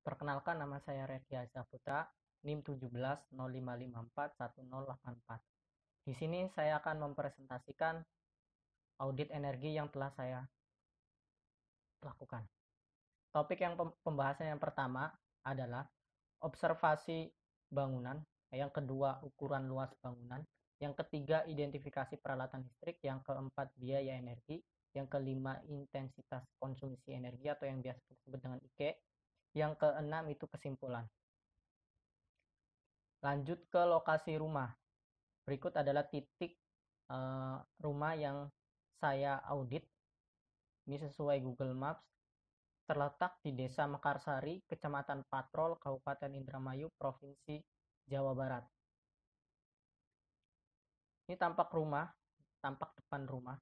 Perkenalkan, nama saya Rekia Saputra, NIM 1705541084. Di sini saya akan mempresentasikan audit energi yang telah saya lakukan. Topik yang pembahasan yang pertama adalah observasi bangunan, yang kedua ukuran luas bangunan, yang ketiga identifikasi peralatan listrik, yang keempat biaya energi, yang kelima intensitas konsumsi energi atau yang biasa disebut dengan IKE, yang keenam itu kesimpulan. Lanjut ke lokasi rumah. Berikut adalah titik rumah yang saya audit. Ini sesuai Google Maps. Terletak di Desa Mekarsari, Kecamatan Patrol, Kabupaten Indramayu, Provinsi Jawa Barat. Ini tampak rumah, tampak depan rumah.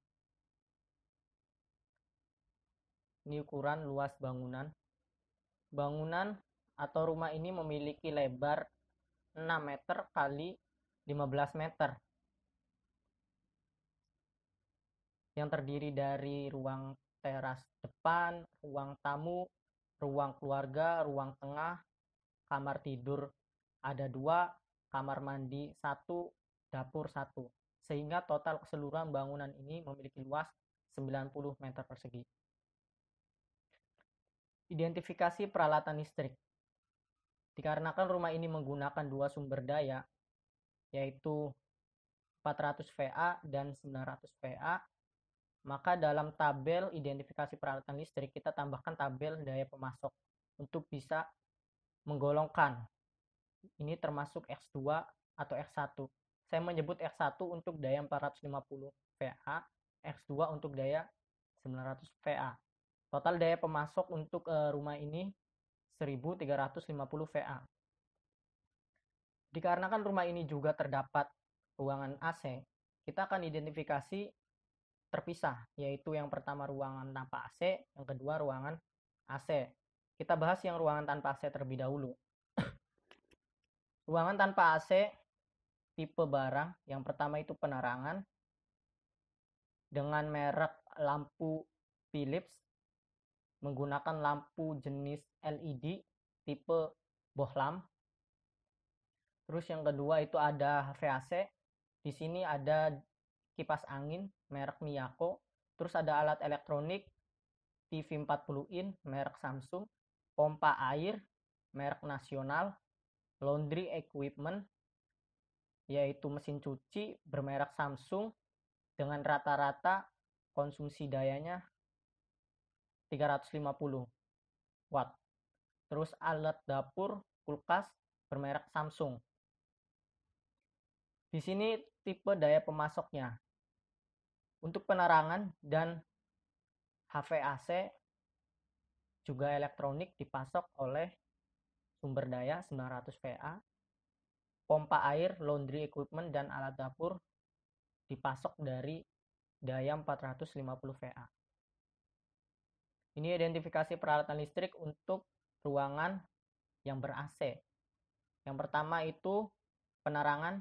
Ini ukuran luas bangunan. Bangunan atau rumah ini memiliki lebar 6 meter kali 15 meter. Yang terdiri dari ruang teras depan, ruang tamu, ruang keluarga, ruang tengah, kamar tidur ada 2, kamar mandi 1, dapur 1. Sehingga total keseluruhan bangunan ini memiliki luas 90 meter persegi. Identifikasi peralatan listrik. Dikarenakan rumah ini menggunakan 2 sumber daya, yaitu 400 VA dan 900 VA, maka dalam tabel identifikasi peralatan listrik kita tambahkan tabel daya pemasok untuk bisa menggolongkan. Ini termasuk X2 atau X1. Saya menyebut X1 untuk daya 450 VA, X2 untuk daya 900 VA. Total daya pemasok untuk rumah ini 1350 VA. Dikarenakan rumah ini juga terdapat ruangan AC, kita akan identifikasi terpisah, yaitu yang pertama ruangan tanpa AC, yang kedua ruangan AC. Kita bahas yang ruangan tanpa AC terlebih dahulu. Ruangan tanpa AC tipe barang, yang pertama itu penerangan dengan merek lampu Philips, menggunakan lampu jenis LED tipe bohlam. Terus yang kedua itu ada HVAC. Di sini ada kipas angin merek Miyako. Terus ada alat elektronik TV 40 in merek Samsung, pompa air merek nasional, laundry equipment yaitu mesin cuci bermerek Samsung dengan rata-rata konsumsi dayanya 350 watt. Terus alat dapur kulkas bermerek Samsung. Di sini tipe daya pemasoknya. Untuk penerangan dan HVAC juga elektronik dipasok oleh sumber daya 900 VA. Pompa air, laundry equipment, dan alat dapur dipasok dari daya 450 VA. Ini identifikasi peralatan listrik untuk ruangan yang ber-AC. Yang pertama itu penerangan,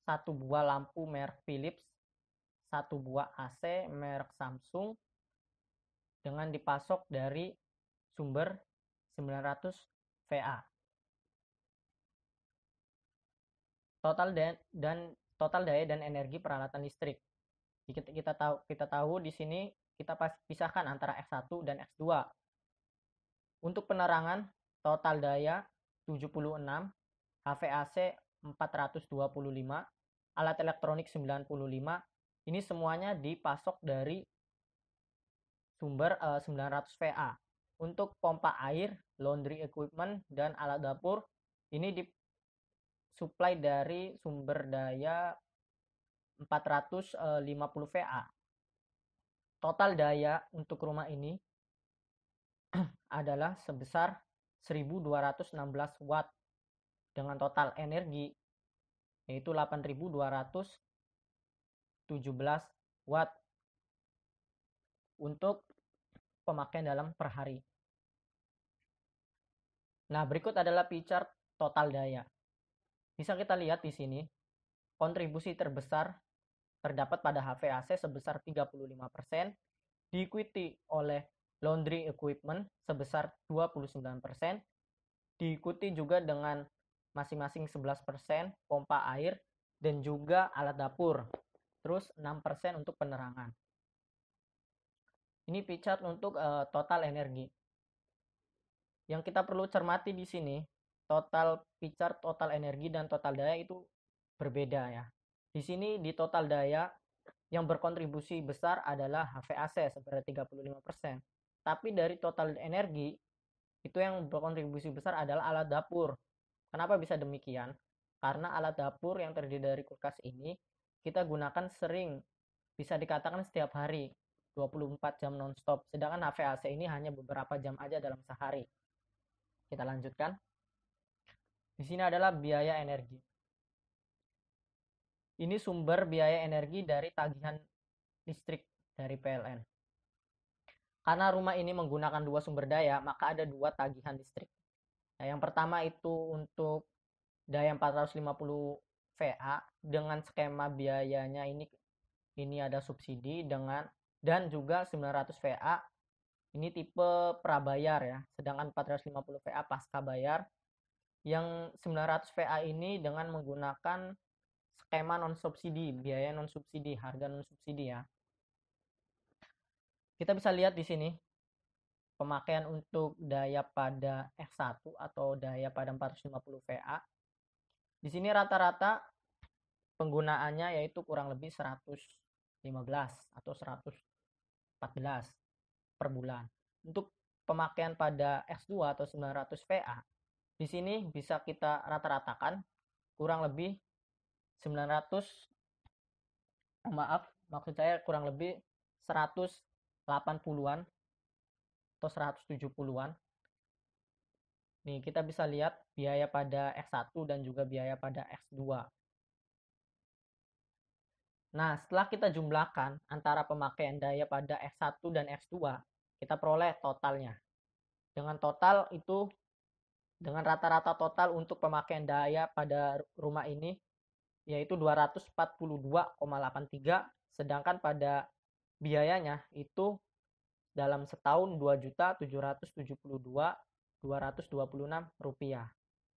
1 buah lampu merek Philips, 1 buah AC merek Samsung dengan dipasok dari sumber 900 VA. Total daya dan energi peralatan listrik. Kita tahu di sini kita pisahkan antara X1 dan X2. Untuk penerangan total daya 76, HVAC 425, alat elektronik 95. Ini semuanya dipasok dari sumber 900 VA. Untuk pompa air, laundry equipment, dan alat dapur ini disuplai dari sumber daya 450 VA. Total daya untuk rumah ini adalah sebesar 1216 watt dengan total energi yaitu 8217 watt untuk pemakaian dalam per hari. Nah, berikut adalah pie chart total daya. Bisa kita lihat di sini, kontribusi terbesar terdapat pada HVAC sebesar 35%, diikuti oleh laundry equipment sebesar 29%, diikuti juga dengan masing-masing 11% pompa air dan juga alat dapur. Terus 6% untuk penerangan. Ini pie chart untuk total energi. Yang kita perlu cermati di sini, total pie chart, total energi dan total daya itu berbeda ya. Di sini di total daya yang berkontribusi besar adalah HVAC sebanyak 35%. Tapi dari total energi itu yang berkontribusi besar adalah alat dapur. Kenapa bisa demikian? Karena alat dapur yang terdiri dari kulkas ini kita gunakan sering, bisa dikatakan setiap hari, 24 jam nonstop. Sedangkan HVAC ini hanya beberapa jam aja dalam sehari. Kita lanjutkan. Di sini adalah biaya energi. Ini sumber biaya energi dari tagihan listrik dari PLN. Karena rumah ini menggunakan dua sumber daya, maka ada dua tagihan listrik. Nah, yang pertama itu untuk daya 450 VA dengan skema biayanya ini ada subsidi dan juga 900 VA ini tipe prabayar ya. Sedangkan 450 VA pasca bayar. Yang 900 VA ini dengan menggunakan skema non subsidi, biaya non subsidi, harga non subsidi ya. Kita bisa lihat di sini pemakaian untuk daya pada F1 atau daya pada 450 VA. Di sini rata-rata penggunaannya yaitu kurang lebih 115 atau 114 per bulan. Untuk pemakaian pada X2 atau 900 VA, di sini bisa kita rata-ratakan kurang lebih 900, maksud saya kurang lebih 180-an atau 170-an. Nih, kita bisa lihat biaya pada X1 dan juga biaya pada X2. Nah, setelah kita jumlahkan antara pemakaian daya pada X1 dan X2, kita peroleh totalnya. Dengan total itu, dengan rata-rata total untuk pemakaian daya pada rumah ini, yaitu 242,83, sedangkan pada biayanya itu dalam setahun Rp2.772.226.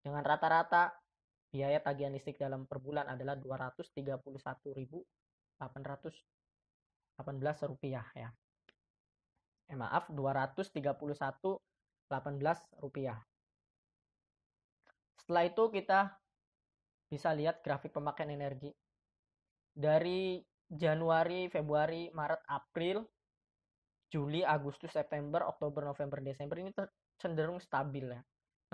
Dengan rata-rata biaya tagihan listrik dalam per bulan adalah Rp231.818 ya. Rp231.818. Setelah itu kita bisa lihat grafik pemakaian energi. Dari Januari, Februari, Maret, April, Juli, Agustus, September, Oktober, November, Desember ini cenderung stabil ya.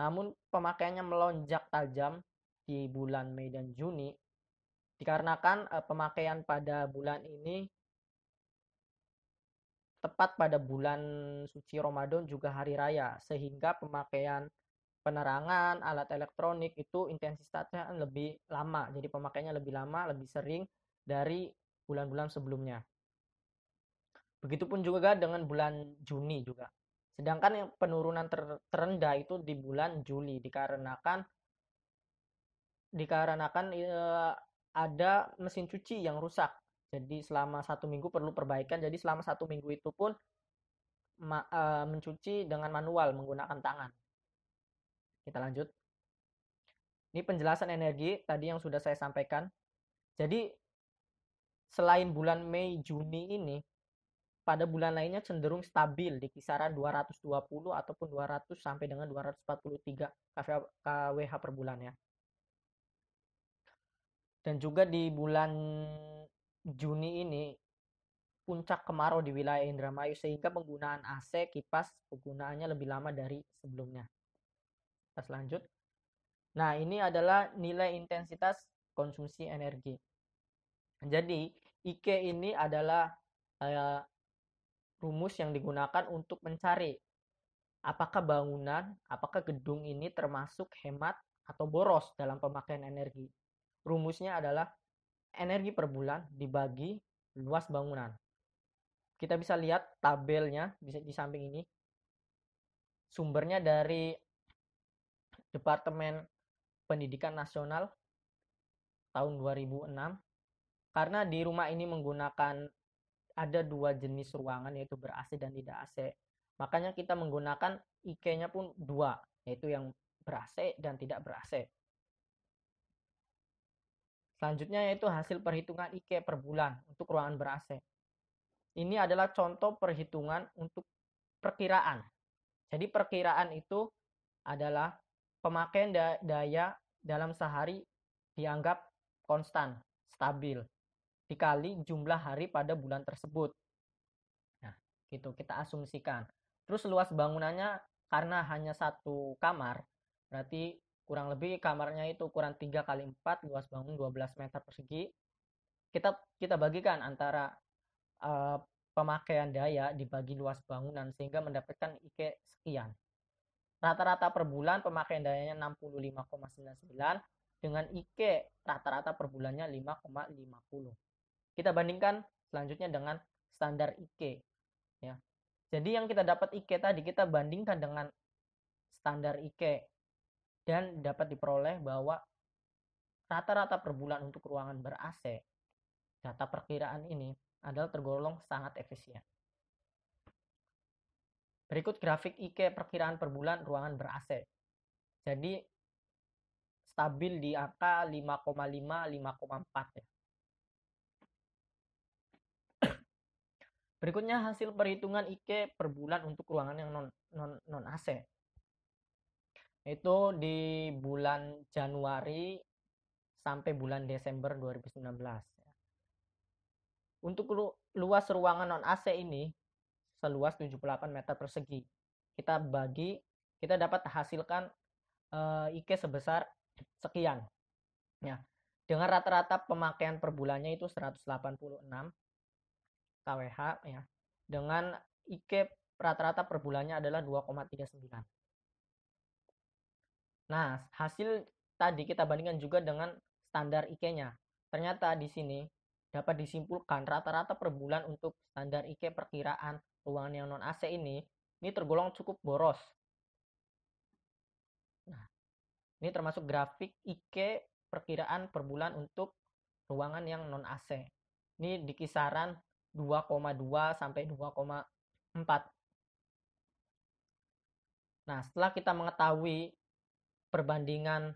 Namun pemakaiannya melonjak tajam di bulan Mei dan Juni dikarenakan pemakaian pada bulan ini tepat pada bulan suci Ramadan juga hari raya, sehingga pemakaian penerangan, alat elektronik itu intensitasnya lebih lama. Jadi pemakaiannya lebih lama, lebih sering dari bulan-bulan sebelumnya. Begitupun juga dengan bulan Juni juga. Sedangkan yang penurunan terendah itu di bulan Juli dikarenakan ada mesin cuci yang rusak. Jadi selama 1 minggu perlu perbaikan. Jadi selama 1 minggu itu pun mencuci dengan manual menggunakan tangan. Kita lanjut. Ini penjelasan energi tadi yang sudah saya sampaikan. Jadi selain bulan Mei, Juni ini, pada bulan lainnya cenderung stabil di kisaran 220 ataupun 200 sampai dengan 243 kWh per bulan ya. Dan juga di bulan Juni ini puncak kemarau di wilayah Indramayu sehingga penggunaan AC, kipas penggunaannya lebih lama dari sebelumnya. Kita lanjut. Nah, ini adalah nilai intensitas konsumsi energi. Jadi, IK ini adalah rumus yang digunakan untuk mencari apakah bangunan, apakah gedung ini termasuk hemat atau boros dalam pemakaian energi. Rumusnya adalah energi per bulan dibagi luas bangunan. Kita bisa lihat tabelnya di samping ini. Sumbernya dari Departemen Pendidikan Nasional tahun 2006. Karena di rumah ini menggunakan ada 2 jenis ruangan yaitu ber-AC dan tidak AC. Makanya kita menggunakan IK-nya pun 2, yaitu yang ber-AC dan tidak ber-AC. Selanjutnya yaitu hasil perhitungan IK per bulan untuk ruangan ber-AC. Ini adalah contoh perhitungan untuk perkiraan. Jadi perkiraan itu adalah pemakaian daya dalam sehari dianggap konstan, stabil, dikali jumlah hari pada bulan tersebut. Nah, gitu kita asumsikan. Terus luas bangunannya karena hanya satu kamar, berarti kurang lebih kamarnya itu ukuran 3 kali 4, luas bangun 12 meter persegi. Kita bagikan antara pemakaian daya dibagi luas bangunan sehingga mendapatkan IK sekian. Rata-rata per bulan pemakaian dayanya 65,99 dengan IK rata-rata per bulannya 5,50. Kita bandingkan selanjutnya dengan standar IK, ya. Jadi yang kita dapat IK tadi kita bandingkan dengan standar IK dan dapat diperoleh bahwa rata-rata per bulan untuk ruangan ber-AC, data perkiraan ini adalah tergolong sangat efisien. Berikut grafik IK perkiraan per bulan ruangan ber-AC. Jadi stabil di angka 5,5, 5,4 ya. Berikutnya hasil perhitungan IK per bulan untuk ruangan yang non AC. Itu di bulan Januari sampai bulan Desember 2019. Untuk luas ruangan non AC ini seluas 78 meter persegi. Kita dapat hasilkan IK sebesar sekian. Ya. Dengan rata-rata pemakaian per bulannya itu 186 kWh ya. Dengan IK rata-rata per bulannya adalah 2,39. Nah, hasil tadi kita bandingkan juga dengan standar IK-nya. Ternyata di sini dapat disimpulkan rata-rata per bulan untuk standar IK perkiraan ruangan yang non AC ini tergolong cukup boros. Nah, ini termasuk grafik IK perkiraan per bulan untuk ruangan yang non AC. Ini di kisaran 2,2 sampai 2,4. Nah, setelah kita mengetahui perbandingan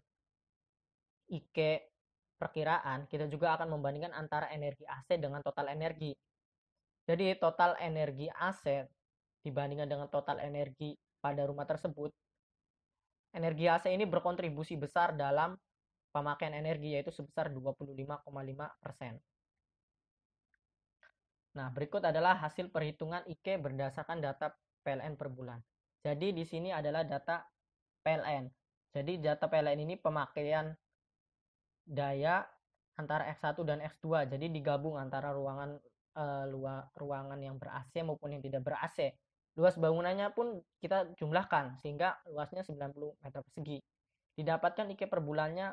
IK perkiraan, kita juga akan membandingkan antara energi AC dengan total energi. Jadi total energi AC dibandingkan dengan total energi pada rumah tersebut, energi AC ini berkontribusi besar dalam pemakaian energi yaitu sebesar 25,5%. Nah, berikut adalah hasil perhitungan IK berdasarkan data PLN per bulan. Jadi di sini adalah data PLN. Jadi data PLN ini pemakaian daya antara X1 dan X2. Jadi digabung antara ruangan yang ber-AC maupun yang tidak ber-AC. Luas bangunannya pun kita jumlahkan sehingga luasnya 90 meter persegi. Didapatkan IK per bulannya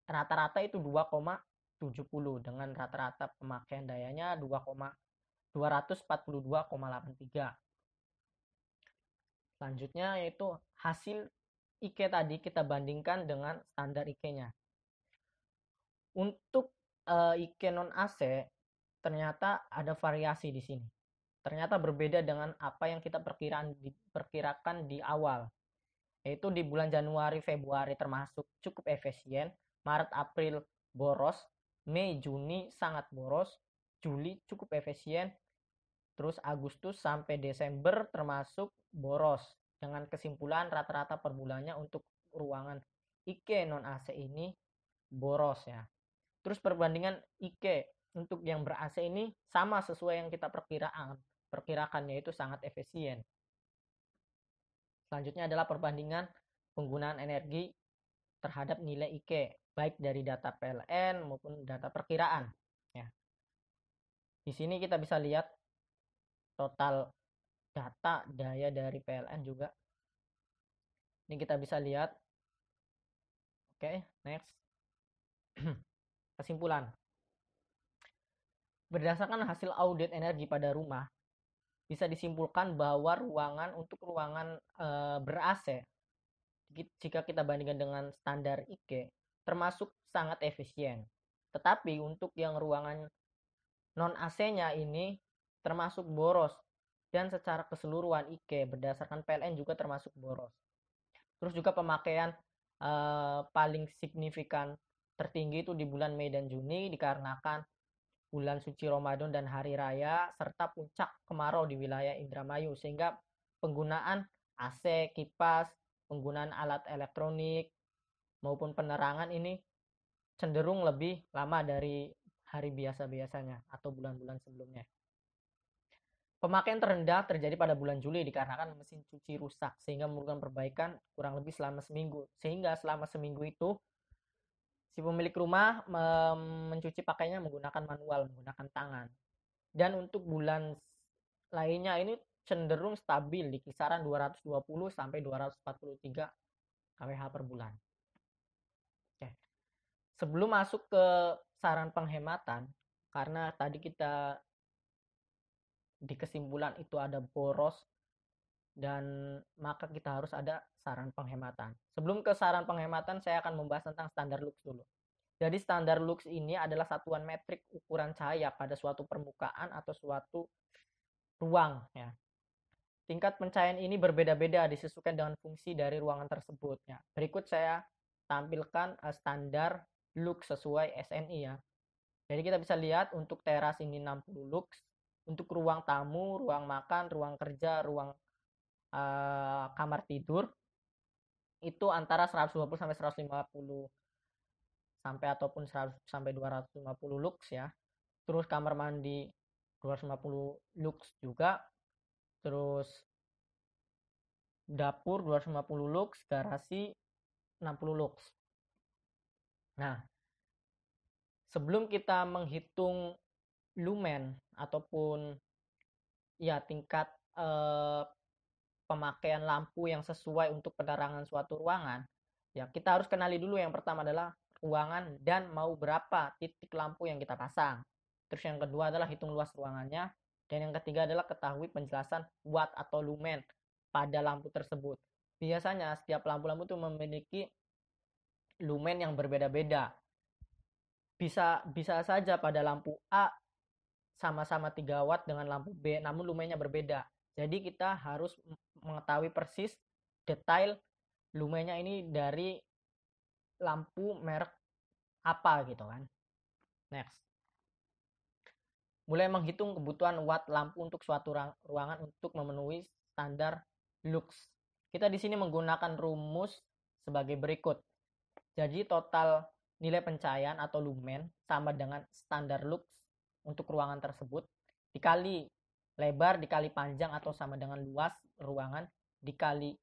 rata-rata itu 2,70 dengan rata-rata pemakaian dayanya 242,83. Selanjutnya yaitu hasil IK tadi kita bandingkan dengan standar IK-nya. Untuk IK non AC ternyata ada variasi di sini. Ternyata berbeda dengan apa yang kita perkirakan di awal. Yaitu di bulan Januari Februari termasuk cukup efisien, Maret April boros, Mei Juni sangat boros, Juli cukup efisien, terus Agustus sampai Desember termasuk boros. Dengan kesimpulan rata-rata per bulannya untuk ruangan IK non AC ini boros ya. Terus perbandingan IK untuk yang ber-AC ini sama sesuai yang kita perkirakan yaitu sangat efisien. Selanjutnya adalah perbandingan penggunaan energi terhadap nilai IK baik dari data PLN maupun data perkiraan ya. Di sini kita bisa lihat total data daya dari PLN juga. Ini kita bisa lihat. Oke, next. Kesimpulan. Berdasarkan hasil audit energi pada rumah, bisa disimpulkan bahwa untuk ruangan ber-AC jika kita bandingkan dengan standar IK termasuk sangat efisien. Tetapi untuk yang ruangan non AC-nya ini termasuk boros dan secara keseluruhan IKE berdasarkan PLN juga termasuk boros. Terus juga pemakaian paling signifikan tertinggi itu di bulan Mei dan Juni dikarenakan bulan suci Ramadan dan hari raya serta puncak kemarau di wilayah Indramayu, sehingga penggunaan AC, kipas, penggunaan alat elektronik maupun penerangan ini cenderung lebih lama dari hari biasa-biasanya atau bulan-bulan sebelumnya. Pemakaian terendah terjadi pada bulan Juli dikarenakan mesin cuci rusak sehingga memerlukan perbaikan kurang lebih selama seminggu. Sehingga selama seminggu itu si pemilik rumah mencuci pakaiannya menggunakan manual, menggunakan tangan. Dan untuk bulan lainnya ini cenderung stabil di kisaran 220 sampai 243 kWh per bulan. Oke. Sebelum masuk ke saran penghematan, karena tadi kita di kesimpulan itu ada boros dan maka kita harus ada saran penghematan. Sebelum ke saran penghematan, saya akan membahas tentang standar lux dulu. Jadi standar lux ini adalah satuan metrik ukuran cahaya pada suatu permukaan atau suatu ruang ya. Tingkat pencahayaan ini berbeda-beda disesuaikan dengan fungsi dari ruangan tersebut ya. Berikut saya tampilkan standar lux sesuai SNI ya. Jadi kita bisa lihat untuk teras ini 60 lux, untuk ruang tamu, ruang makan, ruang kerja, ruang kamar tidur itu antara 120 sampai 150 sampai ataupun 100 sampai 250 lux ya. Terus kamar mandi 250 lux juga. Terus dapur 250 lux, garasi 60 lux. Nah, sebelum kita menghitung lumen ataupun ya tingkat pemakaian lampu yang sesuai untuk penerangan suatu ruangan, ya kita harus kenali dulu yang pertama adalah ruangan dan mau berapa titik lampu yang kita pasang. Terus yang kedua adalah hitung luas ruangannya, dan yang ketiga adalah ketahui penjelasan watt atau lumen pada lampu tersebut. Biasanya setiap lampu-lampu itu memiliki lumen yang berbeda-beda. Bisa saja pada lampu A sama-sama 3 watt dengan lampu B, namun lumennya berbeda. Jadi kita harus mengetahui persis detail lumennya ini dari lampu merek apa gitu kan. Next. Mulai menghitung kebutuhan watt lampu untuk suatu ruangan untuk memenuhi standar lux. Kita di sini menggunakan rumus sebagai berikut. Jadi total nilai pencahayaan atau lumen sama dengan standar lux untuk ruangan tersebut dikali lebar dikali panjang atau sama dengan luas ruangan dikali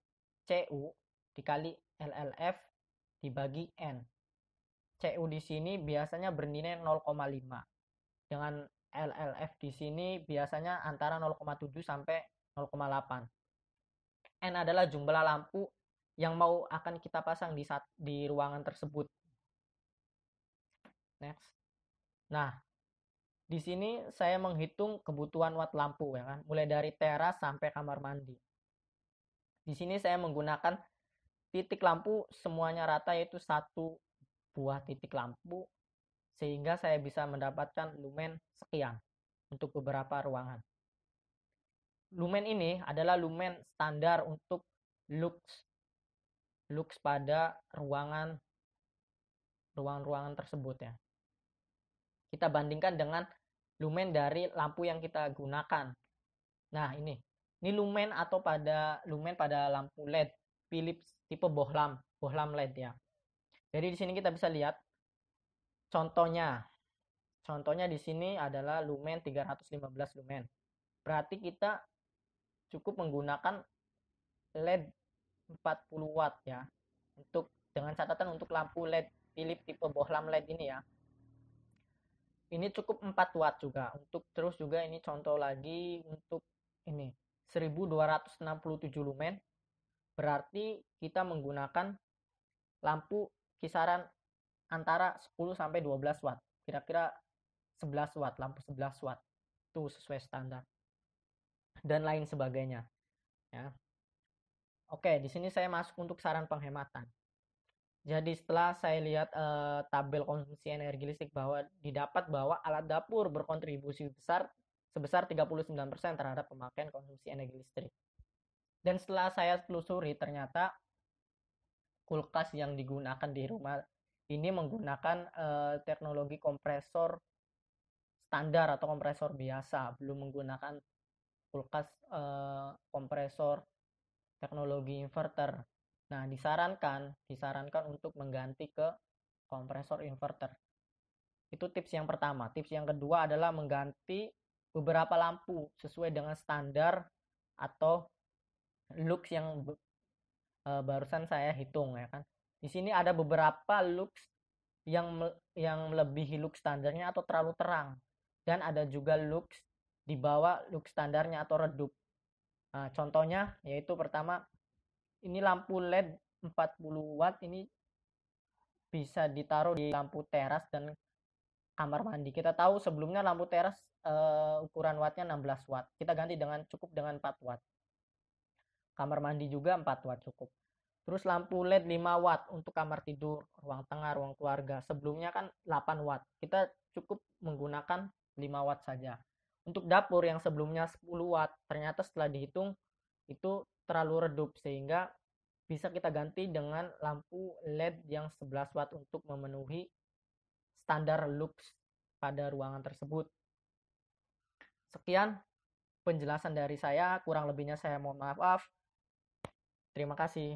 CU dikali LLF dibagi N. CU di sini biasanya bernilai 0,5 dengan LLF di sini biasanya antara 0,7 sampai 0,8. N adalah jumlah lampu yang mau akan kita pasang di ruangan tersebut. Next. Nah, di sini saya menghitung kebutuhan watt lampu ya kan, mulai dari teras sampai kamar mandi. Di sini saya menggunakan titik lampu semuanya rata yaitu 1 buah titik lampu sehingga saya bisa mendapatkan lumen sekian untuk beberapa ruangan. Lumen ini adalah lumen standar untuk lux pada ruangan tersebut ya. Kita bandingkan dengan lumen dari lampu yang kita gunakan. Nah, ini lumen pada lampu LED Philips tipe bohlam LED ya. Jadi di sini kita bisa lihat contohnya. Contohnya di sini adalah lumen 315 lumen. Berarti kita cukup menggunakan LED 40 watt ya. Dengan catatan untuk lampu LED Philips tipe bohlam LED ini ya. Ini cukup 4 watt juga. Terus juga ini contoh lagi untuk ini 1267 lumen. Berarti kita menggunakan lampu kisaran antara 10 sampai 12 watt. Kira-kira 11 watt, lampu 11 watt. Itu sesuai standar. Dan lain sebagainya. Ya. Oke, di sini saya masuk untuk saran penghematan. Jadi setelah saya lihat tabel konsumsi energi listrik bahwa didapat bahwa alat dapur berkontribusi besar sebesar 39% terhadap pemakaian konsumsi energi listrik. Dan setelah saya telusuri, ternyata kulkas yang digunakan di rumah ini menggunakan teknologi kompresor standar atau kompresor biasa, belum menggunakan kulkas kompresor teknologi inverter. Nah, disarankan untuk mengganti ke kompresor inverter. Itu tips yang pertama. Tips yang kedua adalah mengganti beberapa lampu sesuai dengan standar atau lux yang barusan saya hitung, ya kan. Di sini ada beberapa lux yang melebihi lux standarnya atau terlalu terang, dan ada juga lux di bawah lux standarnya atau redup. Nah, contohnya yaitu pertama, ini lampu LED 40 watt ini bisa ditaruh di lampu teras dan kamar mandi. Kita tahu sebelumnya lampu teras ukuran wattnya 16 watt. Kita ganti cukup dengan 4 watt. Kamar mandi juga 4 watt cukup. Terus lampu LED 5 watt untuk kamar tidur, ruang tengah, ruang keluarga. Sebelumnya kan 8 watt. Kita cukup menggunakan 5 watt saja. Untuk dapur yang sebelumnya 10 watt, ternyata setelah dihitung itu terlalu redup, sehingga bisa kita ganti dengan lampu LED yang 11 watt untuk memenuhi standar lux pada ruangan tersebut. Sekian penjelasan dari saya, kurang lebihnya saya mohon maaf. Terima kasih.